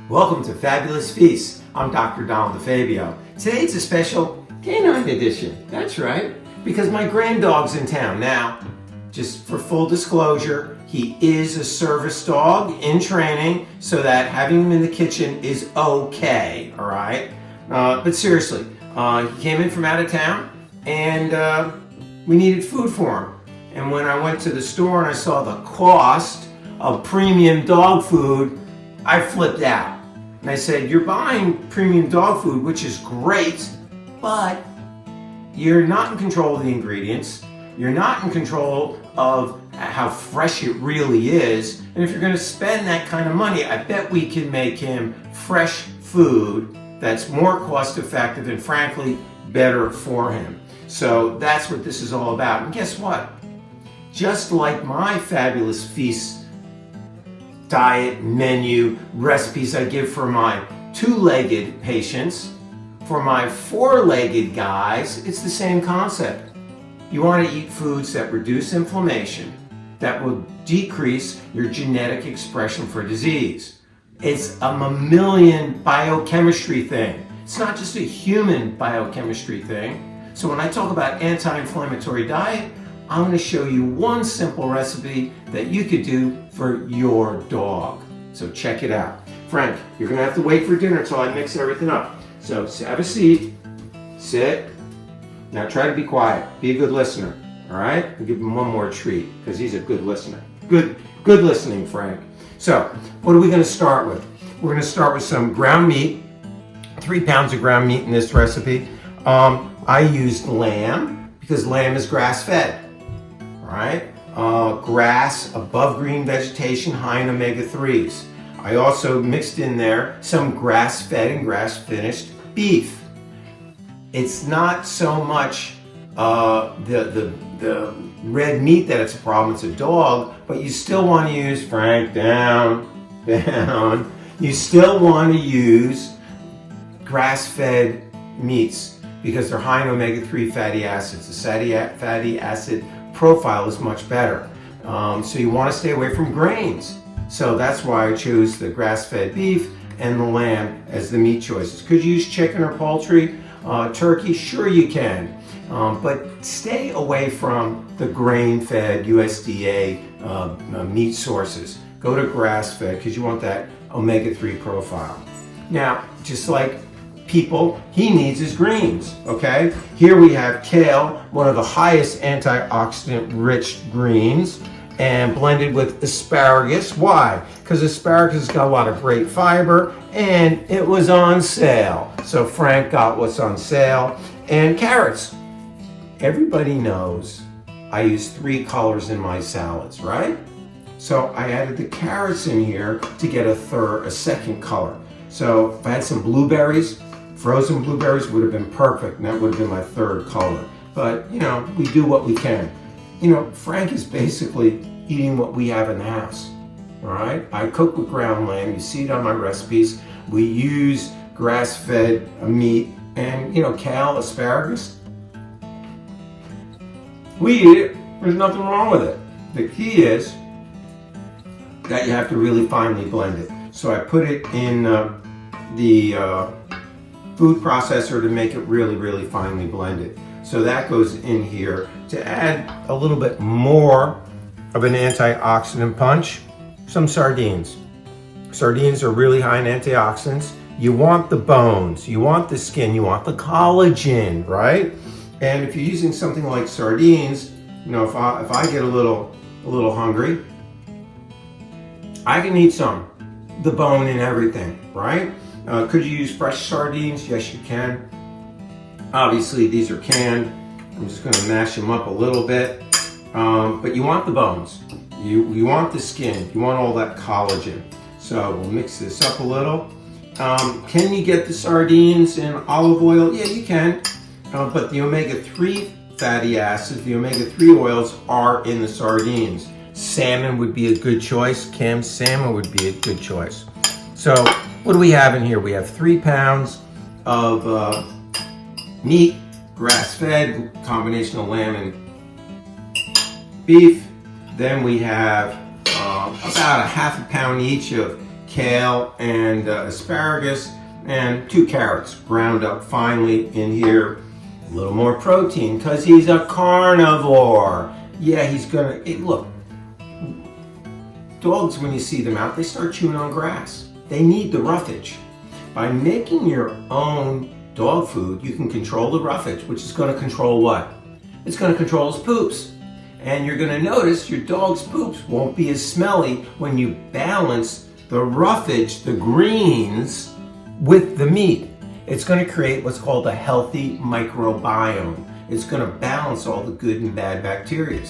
Welcome to Fabulous Feasts. I'm Dr. DeFabio. Today it's a special canine edition. That's right, because my granddog's in town. Now, just for full disclosure, he is a service dog in training, so that having him in the kitchen is okay, all right? But seriously, he came in from out of town, and we needed food for him. And when I went to the store and I saw the cost of premium dog food, I flipped out. And I said, you're buying premium dog food, which is great, but you're not in control of the ingredients. You're not in control of how fresh it really is. And if you're going to spend that kind of money, I bet we can make him fresh food that's more cost effective and frankly better for him. So that's what this is all about. And guess what? Just like my Fabulous Feast diet menu recipes I give for my two-legged patients, for my four-legged guys, it's the same concept. You want to eat foods that reduce inflammation, that will decrease your genetic expression for disease. It's a mammalian biochemistry thing. It's not just a human biochemistry thing. So when I talk about anti-inflammatory diet, I'm going to show you one simple recipe that you could do for your dog. So check it out. Frank, you're going to have to wait for dinner until I mix everything up. So have a seat, sit. Now try to be quiet. Be a good listener. All right? I'll give him one more treat because he's a good listener. Good listening, Frank. So what are we going to start with? We're going to start with some ground meat. 3 pounds of ground meat in this recipe. I used lamb because lamb is grass-fed. All right, grass, above green vegetation, high in omega-3s. I also mixed in there some grass-fed and grass-finished beef. It's not so much the red meat that it's a problem, it's a dog, but you still want to use, Frank, down, you still want to use grass-fed meats because they're high in omega-3 fatty acids. The fatty acid profile is much better. So you want to stay away from grains. So that's why I chose the grass-fed beef and the lamb as the meat choices. Could you use chicken or poultry? Turkey? Sure you can. But stay away from the grain-fed USDA meat sources. Go to grass-fed because you want that omega-3 profile. Now, just like people, he needs his greens, okay? Here we have kale, one of the highest antioxidant-rich greens, and blended with asparagus. Why? Because asparagus has got a lot of great fiber, and it was on sale. So Frank got what's on sale. And carrots. Everybody knows I use 3 colors in my salads, right? So I added the carrots in here to get a second color. So if I had some blueberries, frozen blueberries would have been perfect, and that would have been my 3rd color. But, you know, we do what we can. You know, Frank is basically eating what we have in the house, all right? I cook with ground lamb. You see it on my recipes. We use grass-fed meat and, you know, kale, asparagus. We eat it. There's nothing wrong with it. The key is that you have to really finely blend it. So I put it in the food processor to make it really, really finely blended. So that goes in here to add a little bit more of an antioxidant punch. Some sardines. Sardines are really high in antioxidants. You want the bones, you want the skin, you want the collagen, right? And if you're using something like sardines, you know, if I get a little hungry, I can eat some, the bone and everything, right? Could you use fresh sardines? Yes, you can. Obviously, these are canned. I'm just going to mash them up a little bit. But you want the bones. You want the skin. You want all that collagen. So we'll mix this up a little. Can you get the sardines in olive oil? Yeah, you can. But the omega-3 fatty acids, the omega-3 oils are in the sardines. Salmon would be a good choice. Canned salmon would be a good choice. So what do we have in here? We have 3 pounds of meat, grass-fed, combination of lamb and beef. Then we have about a half a pound each of kale and asparagus, and 2 carrots ground up finely in here. A little more protein because he's a carnivore. Yeah, he's gonna, look, dogs, when you see them out, they start chewing on grass. They need the roughage. By making your own dog food, you can control the roughage, which is going to control what? It's going to control his poops. And you're going to notice your dog's poops won't be as smelly when you balance the roughage, the greens, with the meat. It's going to create what's called a healthy microbiome. It's going to balance all the good and bad bacteria.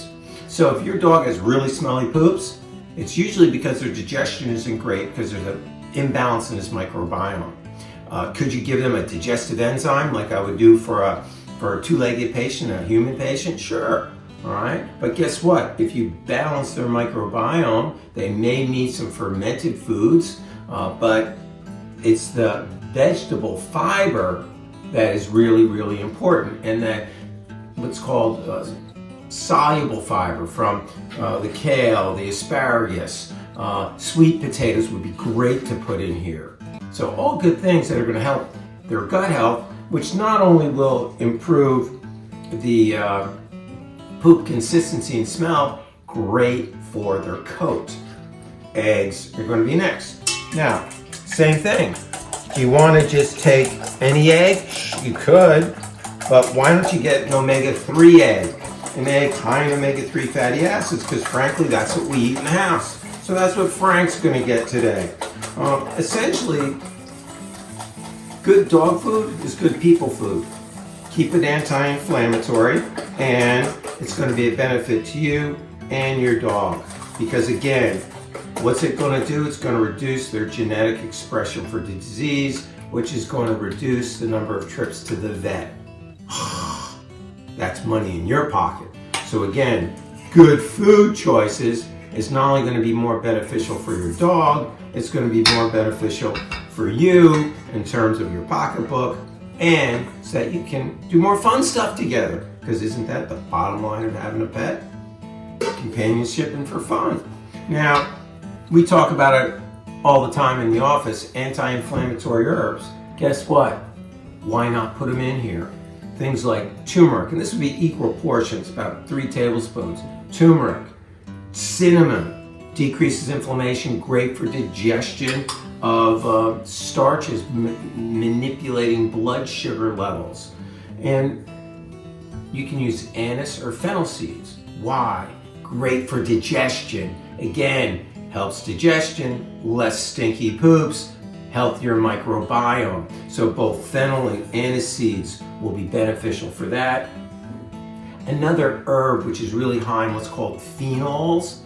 So if your dog has really smelly poops, it's usually because their digestion isn't great because there's an imbalance in his microbiome. Could you give them a digestive enzyme like I would do for a 2-legged patient, a human patient? Sure, all right? But guess what? If you balance their microbiome, they may need some fermented foods, but it's the vegetable fiber that is really, really important, and that what's called soluble fiber from the kale, the asparagus, sweet potatoes would be great to put in here. So all good things that are going to help their gut health, which not only will improve the poop consistency and smell, great for their coat. Eggs are going to be next. Now, same thing. Do you want to just take any egg? You could, but why don't you get an omega-3 egg? An egg high in omega-3 fatty acids, because frankly, that's what we eat in the house. So that's what Frank's going to get today. Essentially, good dog food is good people food. Keep it anti-inflammatory, and it's going to be a benefit to you and your dog. Because again, what's it going to do? It's going to reduce their genetic expression for the disease, which is going to reduce the number of trips to the vet. That's money in your pocket. So again, good food choices is not only going to be more beneficial for your dog, it's going to be more beneficial for you in terms of your pocketbook, and so that you can do more fun stuff together. Because isn't that the bottom line of having a pet? Companionship and for fun. Now, we talk about it all the time in the office, anti-inflammatory herbs. Guess what? Why not put them in here? Things like turmeric, and this would be equal portions, about 3 tablespoons. Turmeric, cinnamon, decreases inflammation, great for digestion of starches, manipulating blood sugar levels. And you can use anise or fennel seeds. Why? Great for digestion. Again, helps digestion, less stinky poops, healthier microbiome. So both fennel and anise seeds will be beneficial for that. Another herb which is really high in what's called phenols,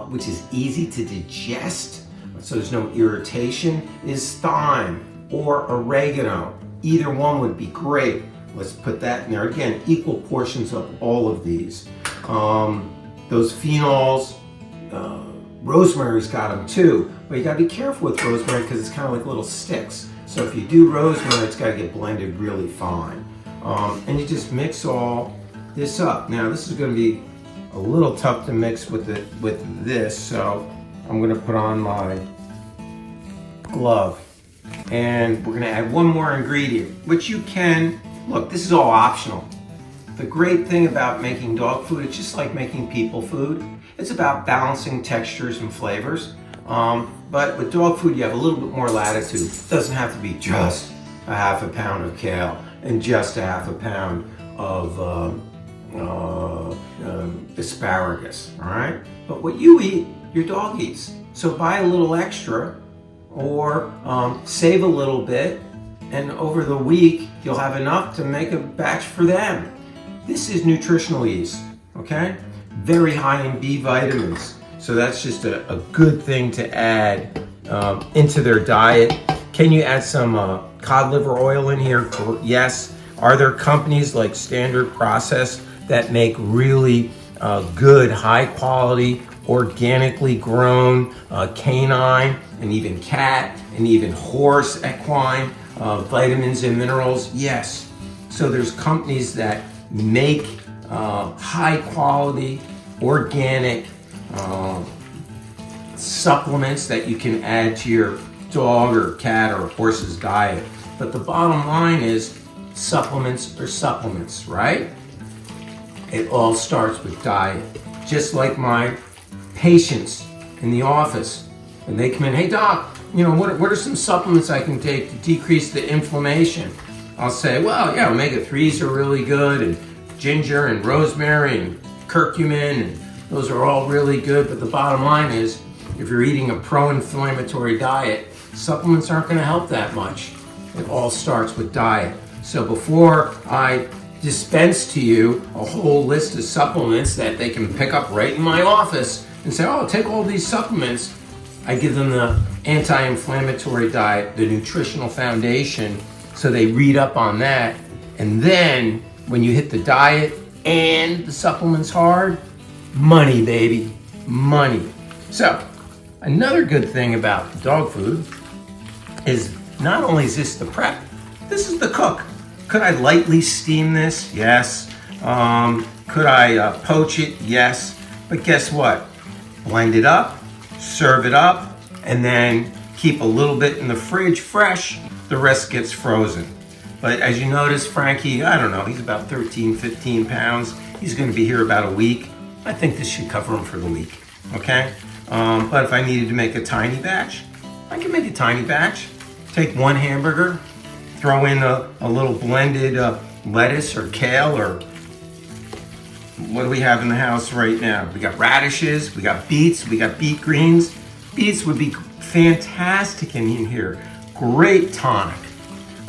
which is easy to digest, so there's no irritation, is thyme or oregano. Either one would be great. Let's put that in there. Again, equal portions of all of these. Those phenols, rosemary's got them too, but you gotta be careful with rosemary because it's kind of like little sticks. So if you do rosemary, it's gotta get blended really fine. And you just mix all this up. Now this is gonna be a little tough to mix with this, so I'm gonna put on my glove. And we're gonna add one more ingredient, which you can, look, this is all optional. The great thing about making dog food, it's just like making people food. It's about balancing textures and flavors. But with dog food, you have a little bit more latitude. It doesn't have to be just a ½ pound of kale and just a ½ pound of asparagus, all right? But what you eat, your dog eats. So buy a little extra or save a little bit, and over the week, you'll have enough to make a batch for them. This is nutritional yeast, okay? Very high in B vitamins. So that's just a good thing to add into their diet. Can you add some cod liver oil in here? Yes. Are there companies like Standard Process that make really good, high quality, organically grown canine and even cat and even horse equine vitamins and minerals? Yes. So there's companies that make high quality, organic supplements that you can add to your dog or cat or horse's diet. But the bottom line is supplements are supplements, right? It all starts with diet. Just like my patients in the office, when they come in, hey doc, what are some supplements I can take to decrease the inflammation? I'll say, well, yeah, omega-3s are really good, and ginger and rosemary and curcumin, and those are all really good. But the bottom line is, if you're eating a pro-inflammatory diet, supplements aren't going to help that much. It all starts with diet. So before I dispense to you a whole list of supplements that they can pick up right in my office and say, oh, take all these supplements, I give them the anti-inflammatory diet, the nutritional foundation, so they read up on that. And then when you hit the diet and the supplements hard, money, baby, money. So another good thing about the dog food is not only is this the prep, this is the cook. Could I lightly steam this? Yes. Could I poach it? Yes. But guess what? Blend it up, serve it up, and then keep a little bit in the fridge fresh. The rest gets frozen. But as you notice, Frankie, I don't know, he's about 13, 15 pounds. He's going to be here about a week. I think this should cover him for the week, okay? But if I needed to make a tiny batch, I can make a tiny batch. Take one hamburger, throw in a little blended lettuce or kale, or what do we have in the house right now? We got radishes, we got beets, we got beet greens. Beets would be fantastic in here. Great tonic.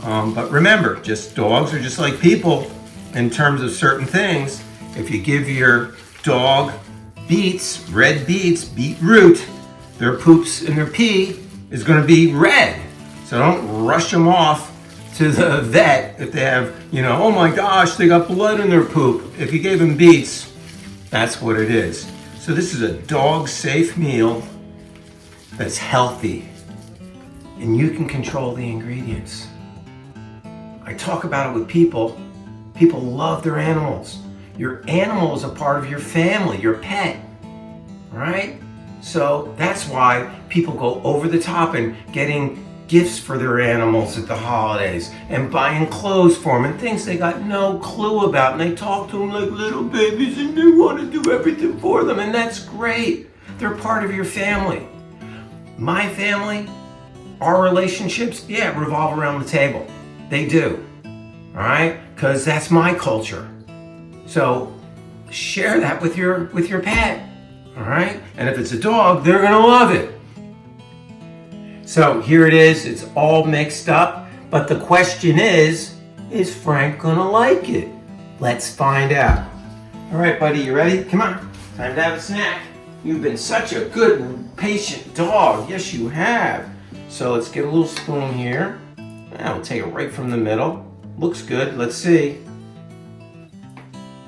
But remember, dogs are just like people in terms of certain things. If you give your dog beets, red beets, beetroot, their poops and their pee is going to be red. So don't rush them off to the vet if they have, oh my gosh, they got blood in their poop. If you gave them beets, that's what it is. So this is a dog-safe meal that's healthy, and you can control the ingredients. I talk about it with people. People love their animals. Your animal is a part of your family, your pet, right? So that's why people go over the top and getting gifts for their animals at the holidays and buying clothes for them and things they got no clue about, and they talk to them like little babies and they want to do everything for them, and that's great. They're part of your family. My family, our relationships, revolve around the table. They do, all right? Because that's my culture. So share that with your pet, all right? And if it's a dog, they're gonna love it. So here it is, it's all mixed up, but the question is Frank gonna like it? Let's find out. All right, buddy, you ready? Come on, time to have a snack. You've been such a good and patient dog. Yes, you have. So let's get a little spoon here. I'll take it right from the middle. Looks good, let's see.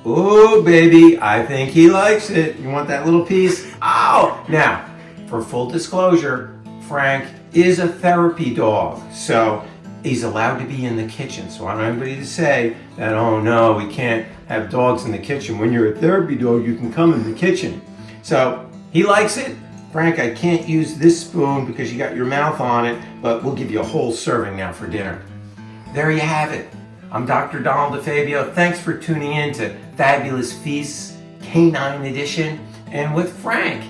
Oh, baby, I think he likes it. You want that little piece? Oh! Now, for full disclosure, Frank is a therapy dog, so he's allowed to be in the kitchen. So I don't want anybody to say that, oh no, we can't have dogs in the kitchen. When you're a therapy dog, you can come in the kitchen. So he likes it. Frank, I can't use this spoon because you got your mouth on it, but we'll give you a whole serving now for dinner. There you have it. I'm Dr. Donald DeFabio. Thanks for tuning in to Fabulous Feasts Canine Edition, and with Frank,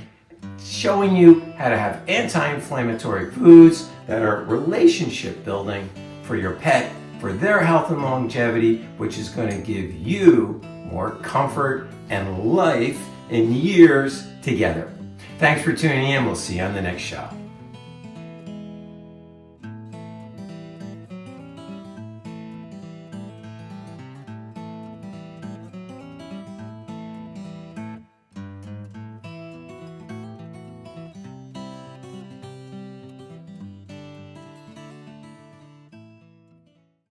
showing you how to have anti-inflammatory foods that are relationship building for your pet, for their health and longevity, which is going to give you more comfort and life in years together. Thanks for tuning in. We'll see you on the next show.